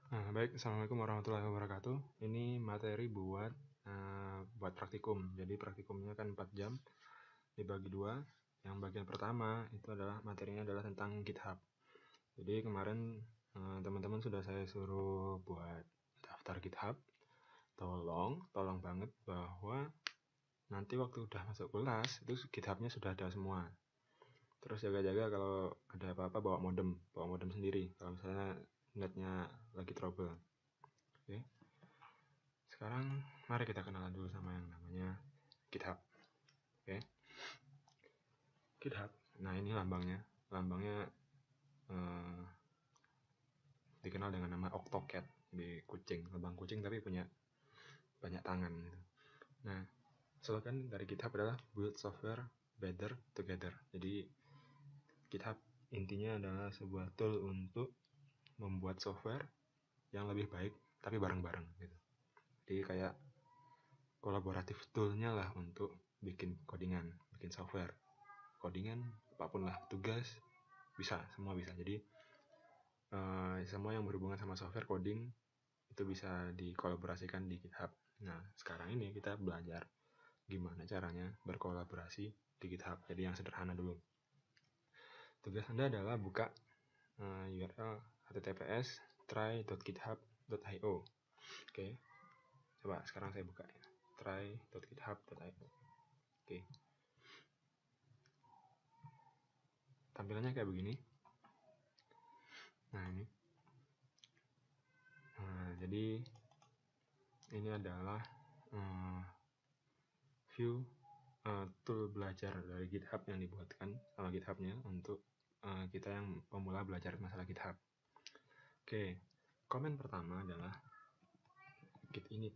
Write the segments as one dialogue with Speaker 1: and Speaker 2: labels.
Speaker 1: Baik, assalamualaikum warahmatullahi wabarakatuh. Ini materi buat praktikum. Jadi praktikumnya kan 4 jam dibagi 2. Yang bagian pertama itu adalah materinya adalah tentang GitHub. Jadi kemarin teman-teman sudah saya suruh buat daftar GitHub. Tolong banget bahwa nanti waktu udah masuk kelas itu GitHub-nya sudah ada semua. Terus jaga-jaga kalau ada apa-apa bawa modem sendiri kalau misalnya netnya lagi trouble. Oke. Sekarang mari kita kenalan dulu sama yang namanya GitHub. Oke. GitHub. Nah, ini lambangnya. Lambangnya dikenal dengan nama Octocat. Jadi kucing, lambang kucing tapi punya banyak tangan gitu. Nah, slogan dari GitHub adalah build software better together. Jadi GitHub intinya adalah sebuah tool untuk membuat software yang lebih baik tapi bareng-bareng gitu. Jadi kayak kolaboratif toolnya lah untuk bikin codingan, bikin software, codingan, apapun lah, tugas, semua bisa. Jadi semua yang berhubungan sama software coding itu bisa dikolaborasikan di GitHub. Nah, sekarang ini kita belajar gimana caranya berkolaborasi di GitHub. Jadi yang sederhana dulu. Tugas Anda adalah buka URL https try.github.io. Oke. Coba sekarang saya buka ya. try.github.io. Oke. Tampilannya kayak begini. Nah, ini. Jadi ini adalah view tool belajar dari GitHub yang dibuatkan sama GitHub-nya untuk kita yang pemula belajar masalah GitHub. Oke, komen pertama adalah git init.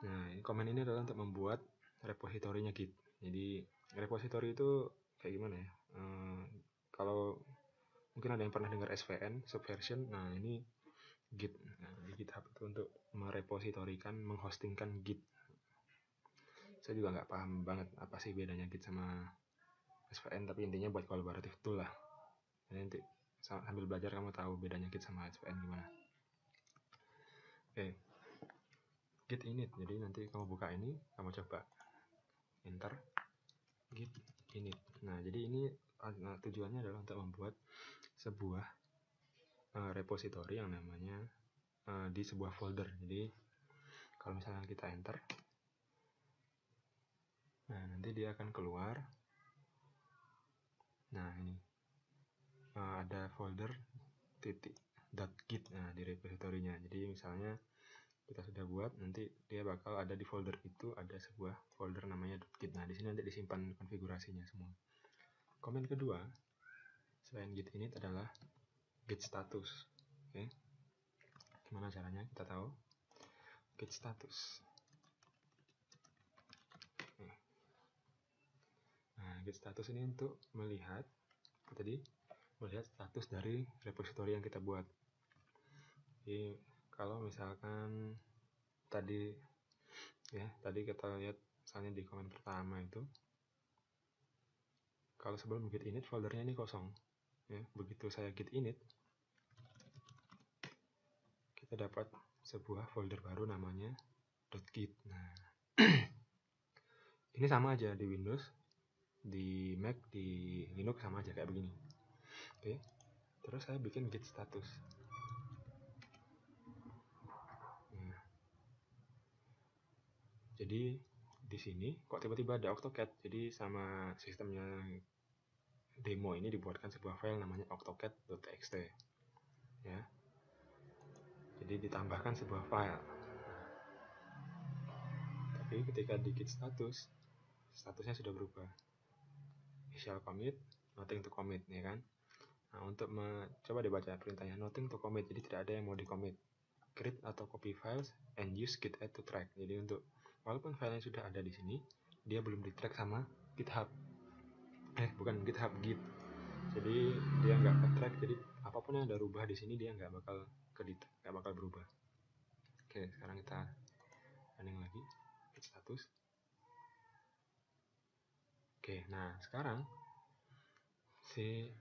Speaker 1: Nah, komen ini adalah untuk membuat repositorinya Git. Jadi repositori itu kayak gimana ya? Kalau mungkin ada yang pernah dengar SVN, Subversion. Nah, ini Git. Nah, di GitHub itu untuk merepositorikan, menghostingkan Git. Saya juga nggak paham banget apa sih bedanya Git sama SVN, tapi intinya buat kolaboratif tool lah. Jadi nanti sambil belajar kamu tahu bedanya Git sama SVN gimana. Oke. Git init. Jadi nanti kamu buka ini, kamu coba enter git init. Nah, jadi ini tujuannya adalah untuk membuat sebuah repository yang namanya di sebuah folder. Jadi kalau misalnya kita enter, nah nanti dia akan keluar. Nah, ini ada folder .git di repositorinya. Jadi misalnya kita sudah buat, nanti dia bakal ada di folder itu ada sebuah folder namanya .git. Nah, di sini nanti disimpan konfigurasinya semua. Komen kedua selain git init adalah git status. Oke. Gimana caranya kita tahu? Git status. Nah, git status ini untuk melihat status dari repository yang kita buat. Jadi kalau misalkan tadi kita lihat misalnya di komen pertama itu, kalau sebelum git init foldernya ini kosong ya. Begitu saya git init, kita dapat sebuah folder baru namanya .git. Nah, ini sama aja di Windows, di Mac, di Linux sama aja kayak begini. Oke. Terus saya bikin git status. Nah, jadi di sini kok tiba-tiba ada Octocat. Jadi sama sistemnya demo ini dibuatkan sebuah file namanya octocat.txt ya. Jadi ditambahkan sebuah file. Tapi ketika di git statusnya sudah berubah. Initial commit, nothing to commit ya kan. Nah, untuk coba dibaca perintahnya, nothing to commit. Jadi tidak ada yang mau di commit. Create atau copy files and use git add to track. Jadi untuk walaupun filenya sudah ada di sini, dia belum di track sama GitHub. Bukan GitHub, Git. Jadi dia nggak ke track. Jadi apapun yang ada rubah di sini dia nggak bakal berubah. Oke, sekarang kita running lagi git status. Oke, nah sekarang si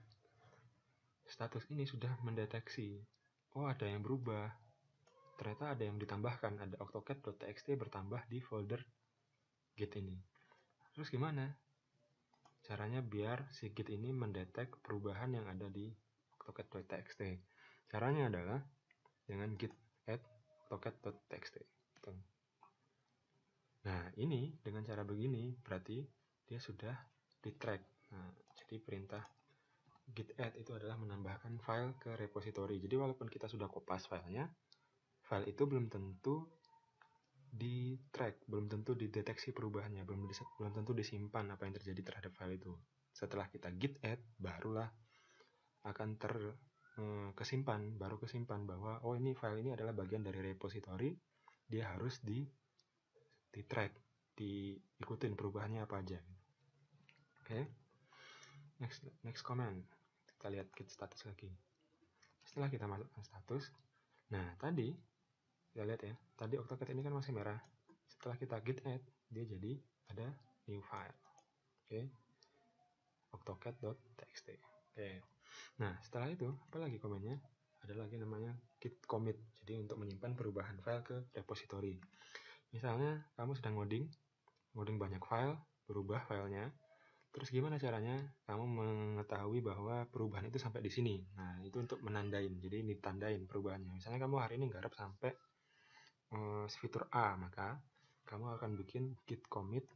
Speaker 1: status ini sudah mendeteksi, oh ada yang berubah. ternyata ada yang ditambahkan, ada octocat.txt bertambah di folder git ini. Terus gimana caranya biar si git ini mendetek perubahan yang ada di octocat.txt? Caranya adalah dengan git add octocat.txt. Nah, ini dengan cara begini berarti dia sudah di track. Nah, jadi perintah git add itu adalah menambahkan file ke repository. Jadi walaupun kita sudah kopas filenya, file itu belum tentu di track, belum tentu dideteksi perubahannya, belum tentu disimpan apa yang terjadi terhadap file itu. Setelah kita git add, barulah akan kesimpan bahwa oh ini file ini adalah bagian dari repository, dia harus di track, diikutin perubahannya apa aja. Oke. Next comment. Kita lihat git status lagi. Setelah kita masukkan status, nah tadi kita lihat ya, tadi octocat ini kan masih merah. Setelah kita git add, dia jadi ada new file. Oke. octocat.txt. Oke. Nah, setelah itu apa lagi komennya? Ada lagi namanya git commit. Jadi untuk menyimpan perubahan file ke repository. Misalnya kamu sedang ngoding banyak file, berubah filenya. Terus gimana caranya kamu mengetahui bahwa perubahan itu sampai di sini? Nah, itu untuk menandain. Jadi ditandain perubahannya. Misalnya kamu hari ini garap sampai fitur A, maka kamu akan bikin git commit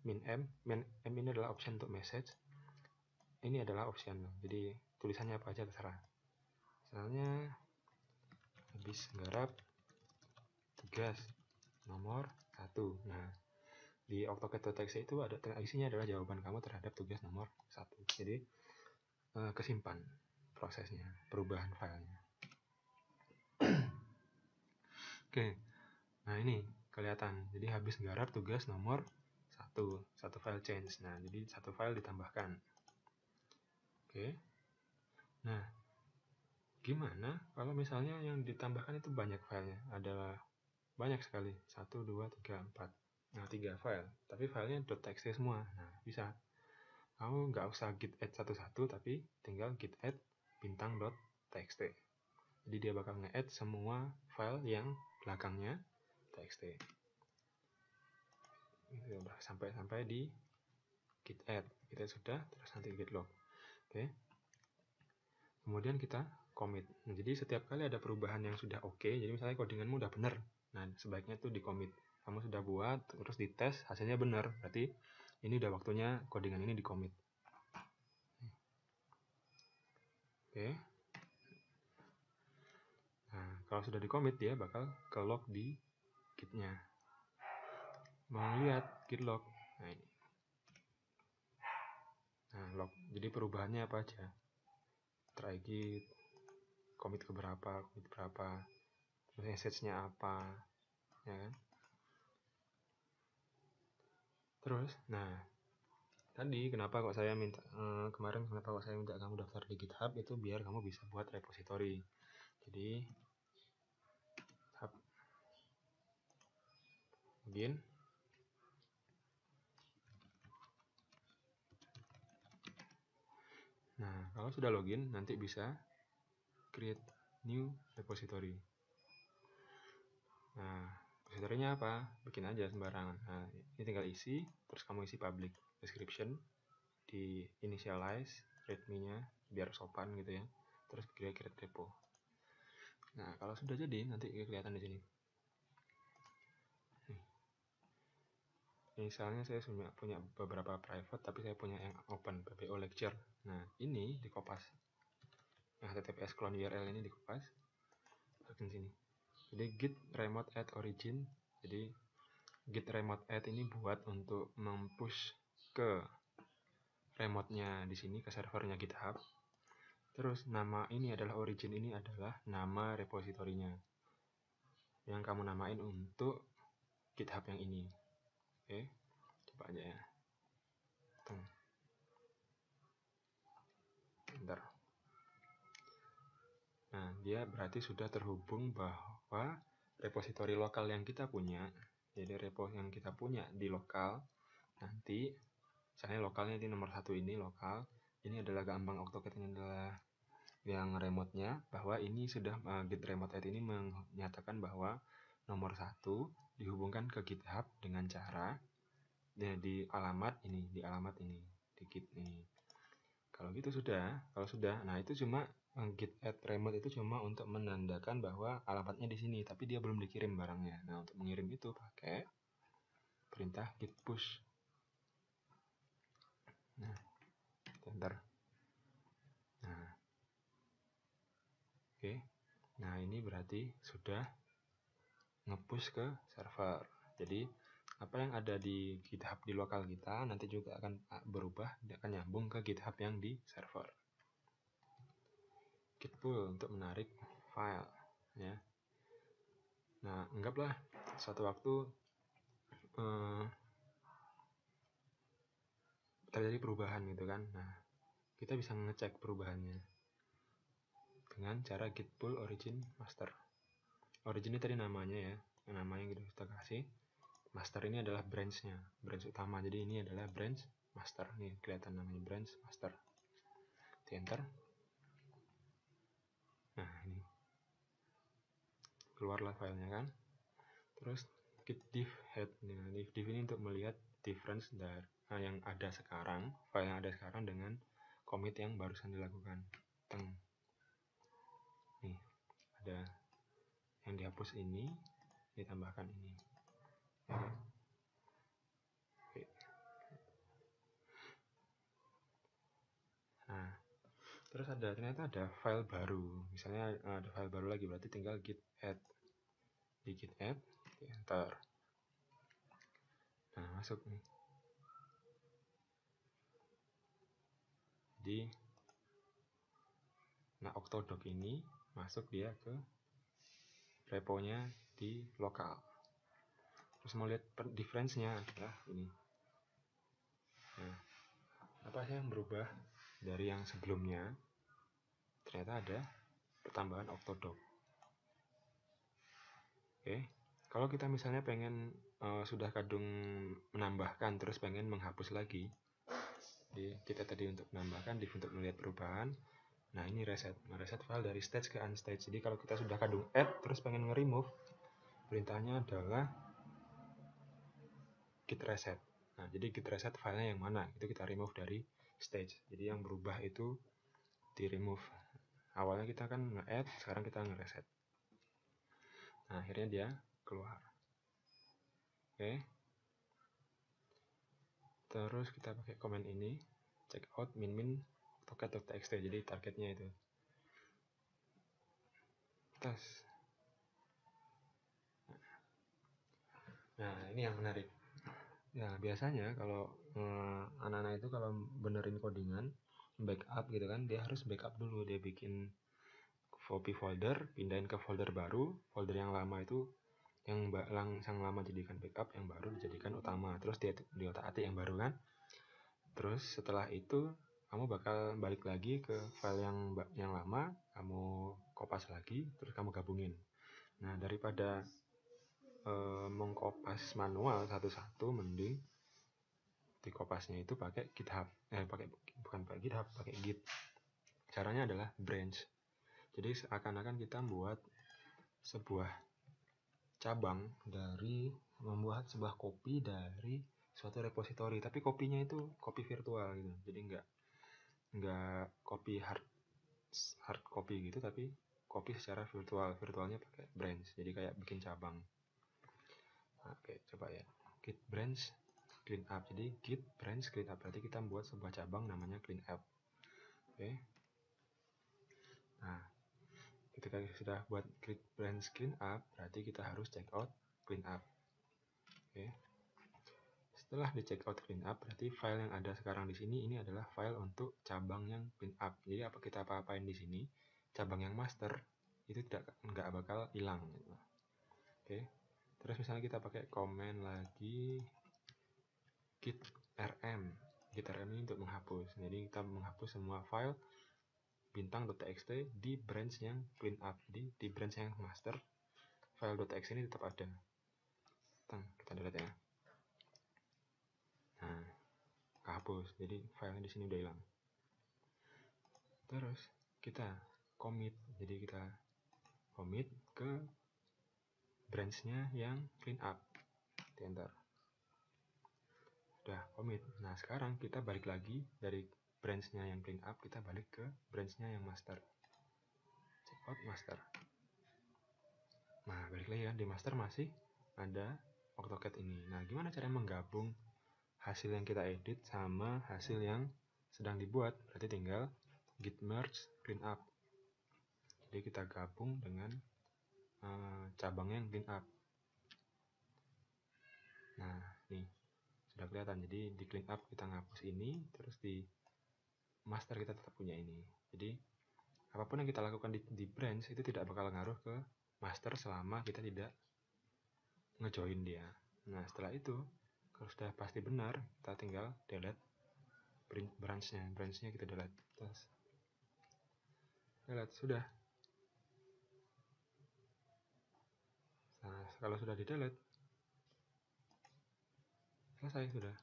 Speaker 1: min m. Min m ini adalah option untuk message. Ini adalah option. Jadi tulisannya apa aja terserah. Misalnya habis garap tugas nomor 1. Nah, di octocat.txt itu ada isinya adalah jawaban kamu terhadap tugas nomor 1. Jadi kesimpan prosesnya, perubahan filenya. Oke. Nah, ini kelihatan. Jadi habis garap tugas nomor 1, satu file change. Nah, jadi satu file ditambahkan. Oke. Nah, gimana kalau misalnya yang ditambahkan itu banyak filenya? Adalah banyak sekali. 1, 2, 3, 4. Nah, 3 file. Tapi filenya .txt semua. Nah, bisa. Kamu nggak usah git add satu-satu, tapi tinggal git add bintang.txt. Jadi dia bakal nge-add semua file yang belakangnya txt. Udah sampai di git add. Kita sudah, terus nanti git log. Oke. Kemudian kita commit. Nah, jadi setiap kali ada perubahan yang sudah oke, jadi misalnya codinganmu udah benar. Nah, sebaiknya itu di commit. Kamu sudah buat, terus dites, hasilnya benar. Berarti ini udah waktunya codingan ini di commit. Oke. Nah, kalau sudah di commit, dia bakal ke log di gitnya. Mau lihat git log. Nah, ini. Nah, log. Jadi perubahannya apa aja? Try git, commit ke berapa, message-nya apa, ya kan? Terus, nah, tadi kenapa kok saya minta kamu daftar di GitHub itu biar kamu bisa buat repository. Jadi GitHub login. Nah, kalau sudah login nanti bisa create new repository. Nah, repository-nya apa? Bikin aja sembarangan. Nah, ini tinggal isi, terus kamu isi public description, di initialize readme-nya biar sopan gitu ya. Terus create repo. Nah, kalau sudah jadi nanti kelihatan di sini. Misalnya saya punya beberapa private, tapi saya punya yang open, PPO lecture. Nah, ini dikopas. Nah, HTTPS clone URL ini dikopas. Bagian sini. Jadi git remote add origin. Jadi git remote add ini buat untuk mempush ke remote-nya di sini, ke servernya GitHub. Terus nama ini adalah origin, ini adalah nama repositorinya yang kamu namain untuk GitHub yang ini. Oke, coba aja ya. Bentar. Nah, dia berarti sudah terhubung bahwa repositori lokal yang kita punya, jadi repo yang kita punya di lokal, nanti misalnya lokalnya di nomor 1 ini lokal, ini adalah gampang octocat, ini adalah yang remote-nya bahwa ini sudah git remote add ini menyatakan bahwa nomor 1 dihubungkan ke GitHub dengan cara di alamat ini, di git ini. Kalau sudah, nah itu cuma git add remote itu cuma untuk menandakan bahwa alamatnya di sini, tapi dia belum dikirim barangnya. Nah, untuk mengirim itu pakai perintah git push. Nah, enter. Nah, oke. Nah, ini berarti sudah nge-push ke server. Jadi apa yang ada di GitHub di lokal kita nanti juga akan berubah, dia akan nyambung ke GitHub yang di server. Git pull untuk menarik file, ya. Nah, anggaplah suatu waktu terjadi perubahan gitu kan. Nah, kita bisa ngecek perubahannya dengan cara git pull origin master. Origin ini tadi namanya ya, namanya gitu kita kasih. Master ini adalah branch-nya, branch utama. Jadi ini adalah branch master. Nih kelihatan namanya branch master. Di enter. Nah, ini keluarlah filenya kan. Terus git diff head. Nah, diff ini untuk melihat difference dari yang ada sekarang, file yang ada sekarang dengan commit yang barusan dilakukan. Nih, ada yang dihapus ini, ditambahkan ini. Oke. Nah, terus ternyata ada file baru. Misalnya ada file baru lagi, berarti tinggal git add. Di git add, di enter. Nah, masuk nih. Nah, Octodoc ini masuk dia ke repo-nya di lokal. Terus mau lihat difference-nya adalah ini. Nah, apa sih yang berubah dari yang sebelumnya? Ternyata ada pertambahan Octodoc. Oke, kalau kita misalnya pengen sudah kadung menambahkan terus pengen menghapus lagi, kita tadi untuk menambahkan, div untuk melihat perubahan. Nah, ini reset. Reset file dari stage ke unstage. Jadi kalau kita sudah kadung add terus pengen nge-remove, perintahnya adalah git reset. Nah, jadi git reset filenya yang mana? Itu kita remove dari stage. Jadi yang berubah itu di remove. Awalnya kita kan nge-add, sekarang kita nge-reset. Nah, akhirnya dia keluar. Oke. Terus kita pakai command ini, checkout min octocat.txt. Jadi targetnya itu. Tes. Nah, ini yang menarik. Ya, biasanya kalau anak-anak itu kalau benerin codingan, backup gitu kan, dia harus backup dulu. Dia bikin copy folder, pindahin ke folder baru, folder yang lama itu yang lama jadikan backup, yang baru dijadikan utama. Terus dia diotak-atik yang baru kan. Terus setelah itu kamu bakal balik lagi ke file yang lama, kamu kopas lagi, terus kamu gabungin. Nah, daripada mengkopas manual satu-satu, mending dikopasnya itu pakai GitHub. Bukan pakai GitHub, pakai Git. Caranya adalah branch. Jadi seakan-akan kita membuat sebuah cabang dari membuat sebuah copy dari suatu repository, tapi kopinya itu copy virtual gitu. Jadi enggak copy hard copy gitu, tapi copy secara virtual. Virtualnya pakai branch. Jadi kayak bikin cabang. Nah, oke, coba ya. Git branch clean up. Jadi git branch clean up berarti kita membuat sebuah cabang namanya clean up. Oke. Nah, ketika sudah buat git branch clean up, berarti kita harus check out clean up. Oke. Setelah di check out clean up, berarti file yang ada sekarang di sini ini adalah file untuk cabang yang clean up. Jadi apa kita apa-apain di sini, cabang yang master itu nggak bakal hilang. Gitu. Oke. Terus misalnya kita pakai command lagi git rm. Git rm ini untuk menghapus. Jadi kita menghapus semua file bintang.txt di branch yang clean up. Di branch yang master, file.txt ini tetap ada. Kita delete ya. Nah, kehapus. Jadi filenya di sini udah hilang. Terus kita commit. Jadi kita commit ke branch-nya yang clean up. Di enter. Udah commit. Nah, sekarang kita balik lagi dari branch-nya yang clean up, kita balik ke branch-nya yang master. Check out master. Nah, balik lagi ya, di master masih ada AutoCAD ini. Nah, gimana cara menggabung hasil yang kita edit sama hasil yang sedang dibuat? Berarti tinggal git merge clean up. Jadi kita gabung dengan cabangnya yang clean up. Nah, nih sudah kelihatan. Jadi di clean up kita ngapus ini, terus di master kita tetap punya ini. Jadi apapun yang kita lakukan di branch itu tidak bakal ngaruh ke master selama kita tidak ngejoin dia. Nah, setelah itu kalau sudah pasti benar, kita tinggal delete branch-nya kita delete. Terus delete, sudah. Nah, kalau sudah di delete, selesai sudah.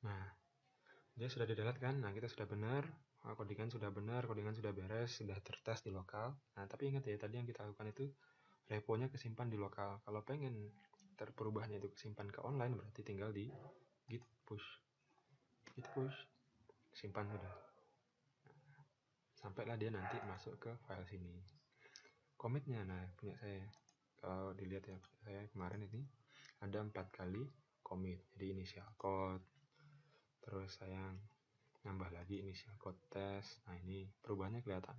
Speaker 1: Nah, dia sudah di delete kan? Nah, kita sudah benar, codingan sudah benar, codingan sudah beres, sudah tertes di lokal. Nah, tapi ingat ya, tadi yang kita lakukan itu reponya kesimpan di lokal. Kalau pengen perubahannya itu kesimpan ke online, berarti tinggal di git push, simpan sudah. Sampailah dia nanti masuk ke file sini. Commitnya, nah punya saya, kalau dilihat ya, saya kemarin ini ada 4 kali commit. Jadi initial code, terus saya nambah lagi initial code test. Nah, ini perubahannya kelihatan.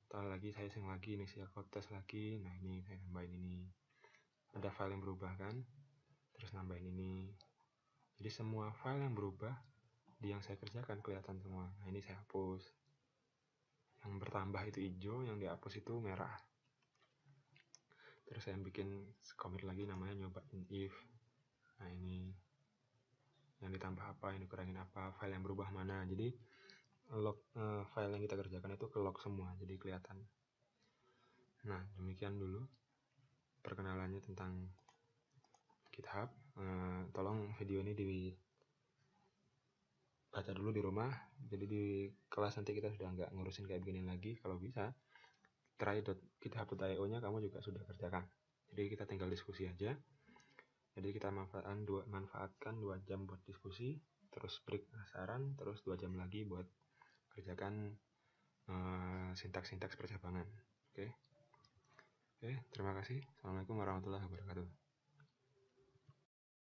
Speaker 1: Setelah lagi saya sing lagi initial code test lagi. Nah, ini saya tambahin ini. Ada file yang berubah kan? Terus nambahin ini. Jadi semua file yang berubah di yang saya kerjakan kelihatan semua. Nah, ini saya hapus. Yang bertambah itu hijau, yang dihapus itu merah. Terus saya bikin commit lagi, namanya nyobain if. Nah, ini yang ditambah apa, yang dikurangin apa, file yang berubah mana. Jadi log file yang kita kerjakan itu ke log semua, jadi kelihatan. Nah, demikian dulu perkenalannya tentang GitHub. Tolong video ini dibaca dulu di rumah. Jadi di kelas nanti kita sudah nggak ngurusin kayak begini lagi. Kalau bisa, try.github.io nya kamu juga sudah kerjakan. Jadi kita tinggal diskusi aja. Jadi kita manfaatkan 2 jam buat diskusi, terus break saran, terus 2 jam lagi buat kerjakan sintaks-sintaks percabangan. Oke, terima kasih. Assalamualaikum warahmatullahi wabarakatuh.